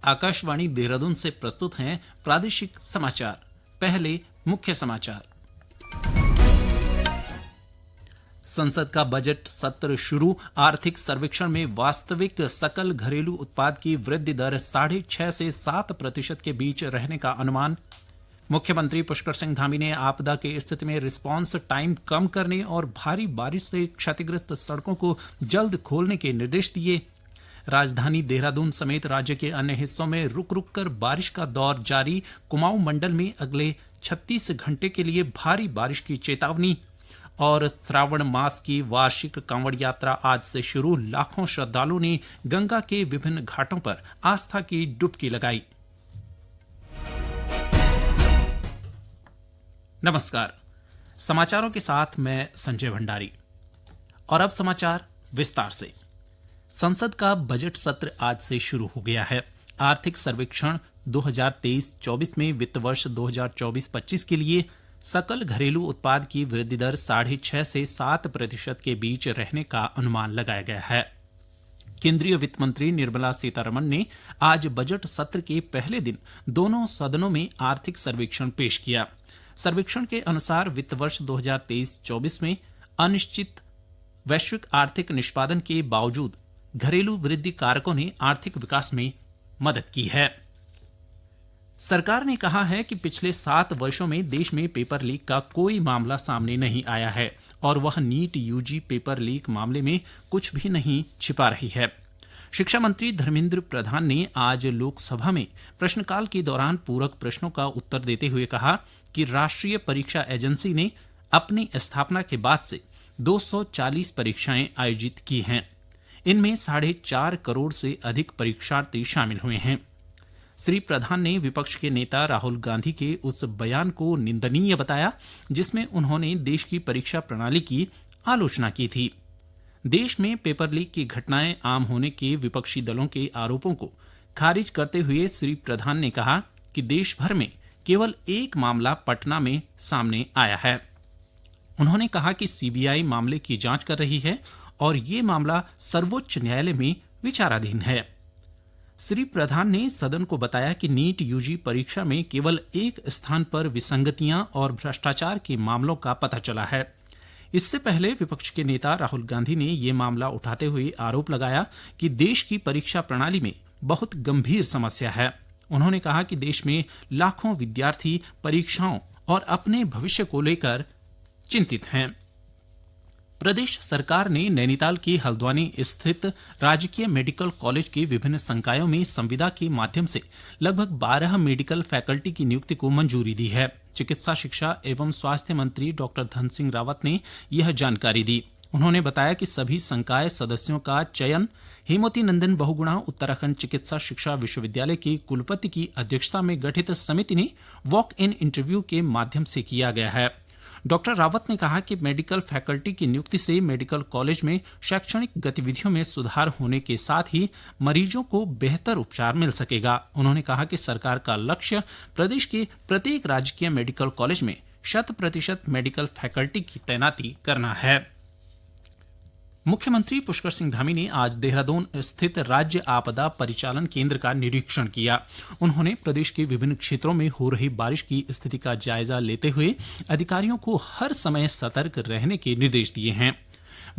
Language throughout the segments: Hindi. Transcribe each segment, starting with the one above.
आकाशवाणी देहरादून से प्रस्तुत हैं प्रादेशिक समाचार। पहले मुख्य समाचार। संसद का बजट सत्र शुरू। आर्थिक सर्वेक्षण में वास्तविक सकल घरेलू उत्पाद की वृद्धि दर 6.5 से 7% के बीच रहने का अनुमान। मुख्यमंत्री पुष्कर सिंह धामी ने आपदा की स्थिति में रिस्पांस टाइम कम करने और भारी बारिश से क्षतिग्रस्त सड़कों को जल्द खोलने के निर्देश दिए। राजधानी देहरादून समेत राज्य के अन्य हिस्सों में रुक रुक कर बारिश का दौर जारी। कुमाऊं मंडल में अगले 36 घंटे के लिए भारी बारिश की चेतावनी। और श्रावण मास की वार्षिक कांवड़ यात्रा आज से शुरू। लाखों श्रद्धालुओं ने गंगा के विभिन्न घाटों पर आस्था की डुबकी लगाई। नमस्कार, समाचारों के साथ मैं संजय भंडारी। और अब समाचार विस्तार से। संसद का बजट सत्र आज से शुरू हो गया है। आर्थिक सर्वेक्षण 2023-24 में वित्त वर्ष 2024-25 के लिए सकल घरेलू उत्पाद की वृद्धि दर 6.5 से 7% के बीच रहने का अनुमान लगाया गया है। केंद्रीय वित्त मंत्री निर्मला सीतारमण ने आज बजट सत्र के पहले दिन दोनों सदनों में आर्थिक सर्वेक्षण पेश किया। सर्वेक्षण के अनुसार वित्त वर्ष 2023-24 में अनिश्चित वैश्विक आर्थिक निष्पादन के बावजूद घरेलू वृद्धि कारकों ने आर्थिक विकास में मदद की है। सरकार ने कहा है कि पिछले 7 वर्षों में देश में पेपर लीक का कोई मामला सामने नहीं आया है और वह नीट यूजी पेपर लीक मामले में कुछ भी नहीं छिपा रही है। शिक्षा मंत्री धर्मेंद्र प्रधान ने आज लोकसभा में प्रश्नकाल के दौरान पूरक प्रश्नों का उत्तर देते हुए कहा कि राष्ट्रीय परीक्षा एजेंसी ने अपनी स्थापना के बाद से 240 परीक्षाएं आयोजित की हैं। इनमें 4.5 करोड़ से अधिक परीक्षार्थी शामिल हुए हैं। श्री प्रधान ने विपक्ष के नेता राहुल गांधी के उस बयान को निंदनीय बताया जिसमें उन्होंने देश की परीक्षा प्रणाली की आलोचना की थी। देश में पेपर लीक की घटनाएं आम होने के विपक्षी दलों के आरोपों को खारिज करते हुए श्री प्रधान ने कहा कि देश भर में केवल एक मामला पटना में सामने आया है। उन्होंने कहा कि सीबीआई मामले की जांच कर रही है और ये मामला सर्वोच्च न्यायालय में विचाराधीन है। श्री प्रधान ने सदन को बताया कि नीट यूजी परीक्षा में केवल एक स्थान पर विसंगतियां और भ्रष्टाचार के मामलों का पता चला है। इससे पहले विपक्ष के नेता राहुल गांधी ने यह मामला उठाते हुए आरोप लगाया कि देश की परीक्षा प्रणाली में बहुत गंभीर समस्या है। उन्होंने कहा कि देश में लाखों विद्यार्थी परीक्षाओं और अपने भविष्य को लेकर चिंतित हैं। प्रदेश सरकार ने नैनीताल के हल्द्वानी स्थित राजकीय मेडिकल कॉलेज के विभिन्न संकायों में संविदा के माध्यम से लगभग 12 मेडिकल फैकल्टी की नियुक्ति को मंजूरी दी है। चिकित्सा शिक्षा एवं स्वास्थ्य मंत्री डॉक्टर धन सिंह रावत ने यह जानकारी दी। उन्होंने बताया कि सभी संकाय सदस्यों का चयन हेमवती नंदन बहुगुणा उत्तराखंड चिकित्सा शिक्षा विश्वविद्यालय के कुलपति की अध्यक्षता में गठित समिति ने वॉक इन इंटरव्यू के माध्यम से किया गया है। डॉक्टर रावत ने कहा कि मेडिकल फैकल्टी की नियुक्ति से मेडिकल कॉलेज में शैक्षणिक गतिविधियों में सुधार होने के साथ ही मरीजों को बेहतर उपचार मिल सकेगा। उन्होंने कहा कि सरकार का लक्ष्य प्रदेश के प्रत्येक राजकीय मेडिकल कॉलेज में 100% मेडिकल फैकल्टी की तैनाती करना है। मुख्यमंत्री पुष्कर सिंह धामी ने आज देहरादून स्थित राज्य आपदा परिचालन केंद्र का निरीक्षण किया। उन्होंने प्रदेश के विभिन्न क्षेत्रों में हो रही बारिश की स्थिति का जायजा लेते हुए अधिकारियों को हर समय सतर्क रहने के निर्देश दिए हैं।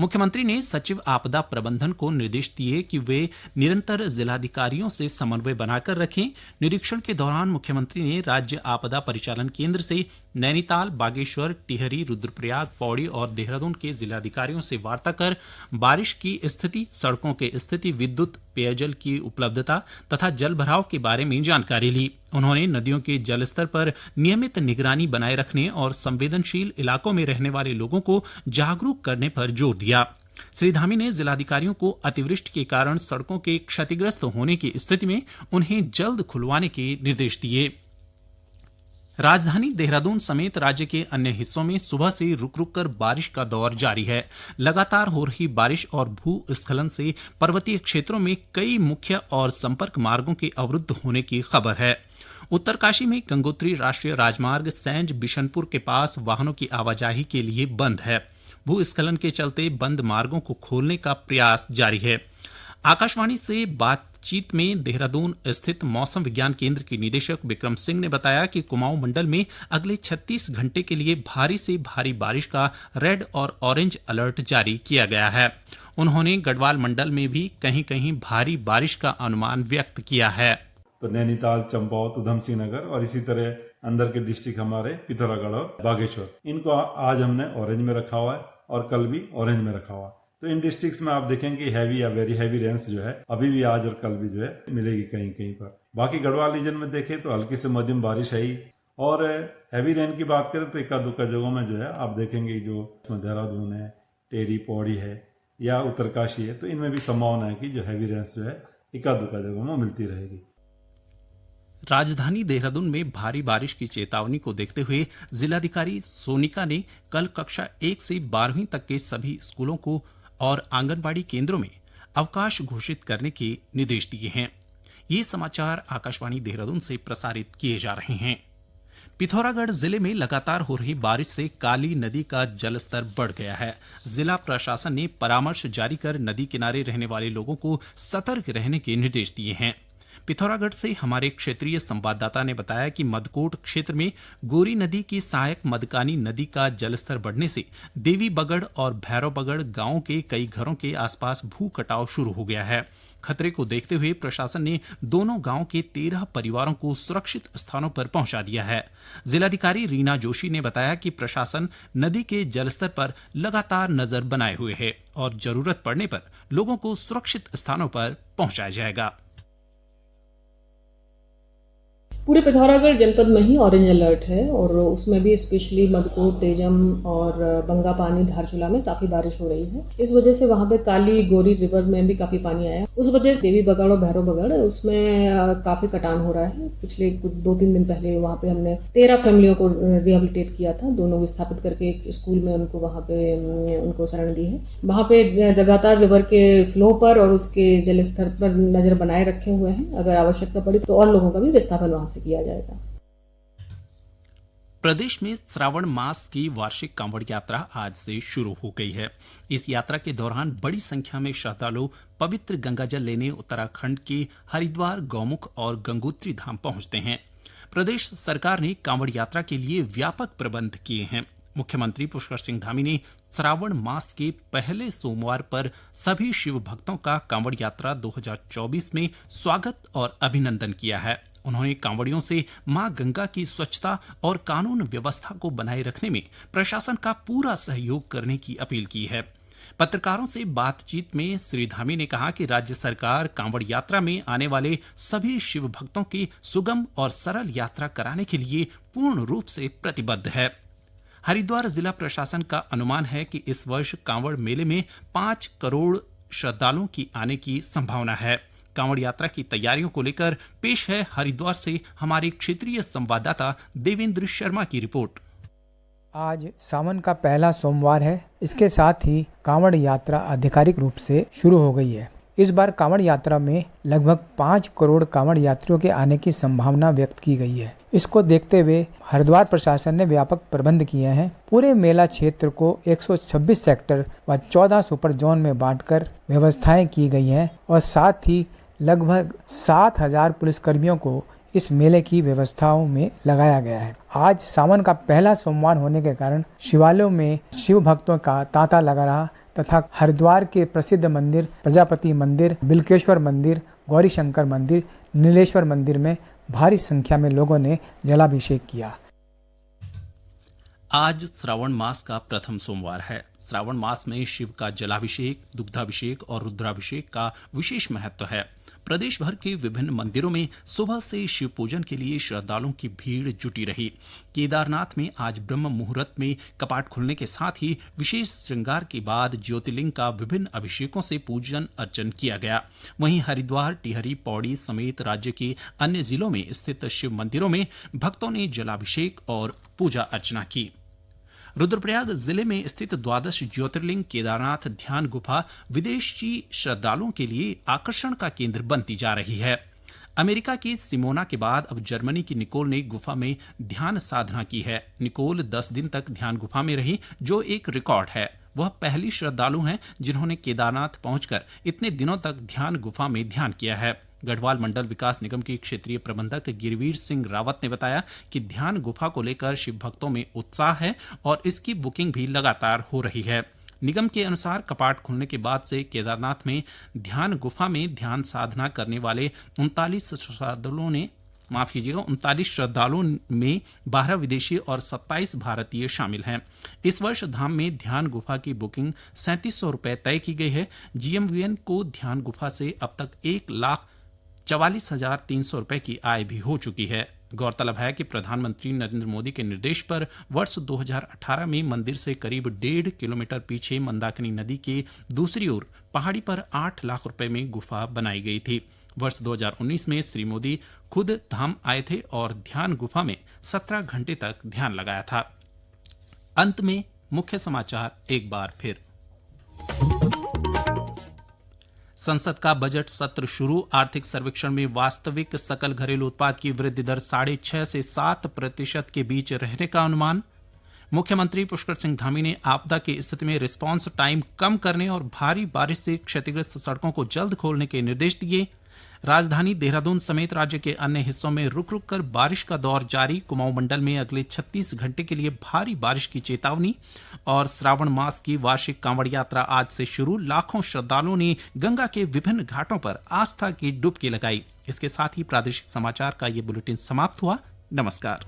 मुख्यमंत्री ने सचिव आपदा प्रबंधन को निर्देश दिए कि वे निरंतर जिलाधिकारियों से समन्वय बनाकर रखें। निरीक्षण के दौरान मुख्यमंत्री ने राज्य आपदा परिचालन केंद्र से नैनीताल, बागेश्वर, टिहरी, रुद्रप्रयाग, पौड़ी और देहरादून के जिलाधिकारियों से वार्ता कर बारिश की स्थिति, सड़कों की स्थिति, विद्युत, पेयजल की उपलब्धता तथा जल भराव के बारे में जानकारी ली। उन्होंने नदियों के जलस्तर पर नियमित निगरानी बनाए रखने और संवेदनशील इलाकों में रहने वाले लोगों को जागरूक करने पर जोर दिया। श्री धामी ने जिलाधिकारियों को अतिवृष्टि के कारण सड़कों के क्षतिग्रस्त होने की स्थिति में उन्हें जल्द खुलवाने के निर्देश दिए। राजधानी देहरादून समेत राज्य के अन्य हिस्सों में सुबह से रुक रुक कर बारिश का दौर जारी है। लगातार हो रही बारिश और भूस्खलन से पर्वतीय क्षेत्रों में कई मुख्य और संपर्क मार्गों के अवरुद्ध होने की खबर है। उत्तरकाशी में गंगोत्री राष्ट्रीय राजमार्ग सैंज बिशनपुर के पास वाहनों की आवाजाही के लिए बंद है। भूस्खलन के चलते बंद मार्गों को खोलने का प्रयास जारी है। आकाशवाणी से बात बातचीत में देहरादून स्थित मौसम विज्ञान केंद्र के निदेशक विक्रम सिंह ने बताया कि कुमाऊं मंडल में अगले 36 घंटे के लिए भारी से भारी बारिश का रेड और ऑरेंज अलर्ट जारी किया गया है। उन्होंने गढ़वाल मंडल में भी कहीं कहीं भारी बारिश का अनुमान व्यक्त किया है। तो नैनीताल, चंपावत, उधम सिंह नगर और इसी तरह अंदर के डिस्ट्रिक्ट हमारे पिथौरागढ़ और बागेश्वर, इनको आज हमने ऑरेंज में रखा हुआ है और कल भी ऑरेंज में रखा हुआ है। तो इन डिस्ट्रिक्ट्स में आप देखेंगे हैवी या वेरी हैवी रेन्स जो है अभी भी आज और कल भी जो है मिलेगी कहीं कहीं पर। बाकी गढ़वाल रीजन में देखें तो हल्की से मध्यम बारिश है ही, और हैवी रेन की बात करें तो इक्का दुक्का जगहों में जो है आप देखेंगे जो देहरादून है, टेरी, पौड़ी है या उत्तरकाशी है, तो इनमें भी संभावना है कि जो हैवी रेन्स जो है इक्का दुक्का जगहों में मिलती रहेगी। राजधानी देहरादून में भारी बारिश की चेतावनी को देखते हुए जिलाधिकारी सोनिका ने कल कक्षा 1 से 12वीं तक के सभी स्कूलों को और आंगनबाड़ी केंद्रों में अवकाश घोषित करने के निर्देश दिए हैं। ये समाचार आकाशवाणी देहरादून से प्रसारित किए जा रहे हैं। पिथौरागढ़ जिले में लगातार हो रही बारिश से काली नदी का जलस्तर बढ़ गया है। जिला प्रशासन ने परामर्श जारी कर नदी किनारे रहने वाले लोगों को सतर्क रहने के निर्देश दिए हैं। पिथौरागढ़ से हमारे क्षेत्रीय संवाददाता ने बताया कि मदकोट क्षेत्र में गोरी नदी की सहायक मदकानी नदी का जलस्तर बढ़ने से देवी बगड़ और भैरव बगड़ गांवों के कई घरों के आसपास भू कटाव शुरू हो गया है। खतरे को देखते हुए प्रशासन ने दोनों गांवों के 13 परिवारों को सुरक्षित स्थानों पर पहुंचा दिया है। जिलाधिकारी रीना जोशी ने बताया कि प्रशासन नदी के जलस्तर पर लगातार नजर बनाए हुए है और जरूरत पड़ने पर लोगों को सुरक्षित स्थानों पर पहुंचाया जाएगा। पूरे पिथौरागढ़ जनपद में ही ऑरेंज अलर्ट है और उसमें भी स्पेशली मदकोट, तेजम और बंगापानी, धारचूला में काफी बारिश हो रही है। इस वजह से वहां पे काली गोरी रिवर में भी काफी पानी आया। उस वजह से देवी बगड़ और भैरव बगड़ उसमें काफी कटान हो रहा है। पिछले 2-3 दिन पहले वहां पे हमने 13 फैमिलियों को रिहेबिलिटेट किया था। दोनों विस्थापित करके एक स्कूल में उनको वहां पे उनको शरण दी है। वहां पे लगातार रिवर के फ्लो पर और उसके जलस्तर पर नजर बनाए रखे हुए हैं। अगर आवश्यकता पड़ी तो और लोगों का भी विस्थापन वहां से किया जाएगा। प्रदेश में श्रावण मास की वार्षिक कांवड़ यात्रा आज से शुरू हो गई है। इस यात्रा के दौरान बड़ी संख्या में श्रद्धालु पवित्र गंगाजल लेने उत्तराखंड के हरिद्वार, गौमुख और गंगोत्री धाम पहुंचते हैं। प्रदेश सरकार ने कांवड़ यात्रा के लिए व्यापक प्रबंध किए हैं। मुख्यमंत्री पुष्कर सिंह धामी ने श्रावण मास के पहले सोमवार पर सभी शिव भक्तों का कांवड़ यात्रा 2024 में स्वागत और अभिनंदन किया है। उन्होंने कांवड़ियों से मां गंगा की स्वच्छता और कानून व्यवस्था को बनाए रखने में प्रशासन का पूरा सहयोग करने की अपील की है। पत्रकारों से बातचीत में श्री धामी ने कहा कि राज्य सरकार कांवड़ यात्रा में आने वाले सभी शिव भक्तों की सुगम और सरल यात्रा कराने के लिए पूर्ण रूप से प्रतिबद्ध है। हरिद्वार जिला प्रशासन का अनुमान है कि इस वर्ष कांवड़ मेले में 5 करोड़ श्रद्धालुओं की आने की संभावना है। कांवड़ यात्रा की तैयारियों को लेकर पेश है हरिद्वार से हमारे क्षेत्रीय संवाददाता देवेंद्र शर्मा की रिपोर्ट। आज सावन का पहला सोमवार है। इसके साथ ही कांवड़ यात्रा आधिकारिक रूप से शुरू हो गई है। इस बार कांवड़ यात्रा में लगभग 5 करोड़ कांवड़ यात्रियों के आने की संभावना व्यक्त की गई है। इसको देखते हुए हरिद्वार प्रशासन ने व्यापक प्रबंध किए हैं। पूरे मेला क्षेत्र को 126 सेक्टर व 14 सुपर जोन में बांटकर व्यवस्थाएं की गई हैं और साथ ही लगभग 7,000 पुलिसकर्मियों को इस मेले की व्यवस्थाओं में लगाया गया है। आज सावन का पहला सोमवार होने के कारण शिवालयों में शिव भक्तों का तांता लगा रहा तथा हरिद्वार के प्रसिद्ध मंदिर प्रजापति मंदिर, बिल्केश्वर मंदिर, गौरी शंकर मंदिर, नीलेश्वर मंदिर में भारी संख्या में लोगों ने जलाभिषेक किया। आज श्रावण मास का प्रथम सोमवार है। श्रावण मास में शिव का जलाभिषेक, दुग्धाभिषेक और रुद्राभिषेक का विशेष महत्व है। प्रदेश भर के विभिन्न मंदिरों में सुबह से शिव पूजन के लिए श्रद्धालुओं की भीड़ जुटी रही। केदारनाथ में आज ब्रह्म मुहूर्त में कपाट खुलने के साथ ही विशेष श्रृंगार के बाद ज्योतिर्लिंग का विभिन्न अभिषेकों से पूजन अर्चन किया गया। वहीं हरिद्वार, टिहरी, पौड़ी समेत राज्य के अन्य जिलों में स्थित शिव मंदिरों में भक्तों ने जलाभिषेक और पूजा अर्चना की। रुद्रप्रयाग जिले में स्थित द्वादश ज्योतिर्लिंग केदारनाथ ध्यान गुफा विदेशी श्रद्धालुओं के लिए आकर्षण का केंद्र बनती जा रही है। अमेरिका की सिमोना के बाद अब जर्मनी की निकोल ने गुफा में ध्यान साधना की है। निकोल 10 दिन तक ध्यान गुफा में रही, जो एक रिकॉर्ड है। वह पहली श्रद्धालु हैं जिन्होंने केदारनाथ पहुंचकर इतने दिनों तक ध्यान गुफा में ध्यान किया है। गढ़वाल मंडल विकास निगम के क्षेत्रीय प्रबंधक गिरवीर सिंह रावत ने बताया कि ध्यान गुफा को लेकर शिव भक्तों में उत्साह है और इसकी बुकिंग भी लगातार हो रही है। निगम के अनुसार कपाट खुलने के बाद से केदारनाथ में ध्यान गुफा में ध्यान साधना करने वाले 39 श्रद्धालुओं में 12 विदेशी और 27 भारतीय शामिल हैं। इस वर्ष धाम में ध्यान गुफा की बुकिंग 3700 रुपये तय की गई है। GMVN को ध्यान गुफा से अब तक 1,44,300 रुपये की आय भी हो चुकी है। गौरतलब है कि प्रधानमंत्री नरेंद्र मोदी के निर्देश पर वर्ष 2018 में मंदिर से करीब 1.5 किलोमीटर पीछे मंदाकिनी नदी के दूसरी ओर पहाड़ी पर 8 लाख रुपए में गुफा बनाई गई थी। वर्ष 2019 में श्री मोदी खुद धाम आए थे और ध्यान गुफा में 17 घंटे तक ध्यान लगाया था। अंत में मुख्य समाचार एक बार फिर। संसद का बजट सत्र शुरू। आर्थिक सर्वेक्षण में वास्तविक सकल घरेलू उत्पाद की वृद्धि दर 6.5 से 7% के बीच रहने का अनुमान। मुख्यमंत्री पुष्कर सिंह धामी ने आपदा की स्थिति में रिस्पांस टाइम कम करने और भारी बारिश से क्षतिग्रस्त सड़कों को जल्द खोलने के निर्देश दिए। राजधानी देहरादून समेत राज्य के अन्य हिस्सों में रुक रुक कर बारिश का दौर जारी। कुमाऊं मंडल में अगले 36 घंटे के लिए भारी बारिश की चेतावनी। और श्रावण मास की वार्षिक कांवड़ यात्रा आज से शुरू। लाखों श्रद्धालुओं ने गंगा के विभिन्न घाटों पर आस्था की डुबकी लगाई। इसके साथ ही प्रादेशिक समाचार का ये बुलेटिन समाप्त हुआ। नमस्कार।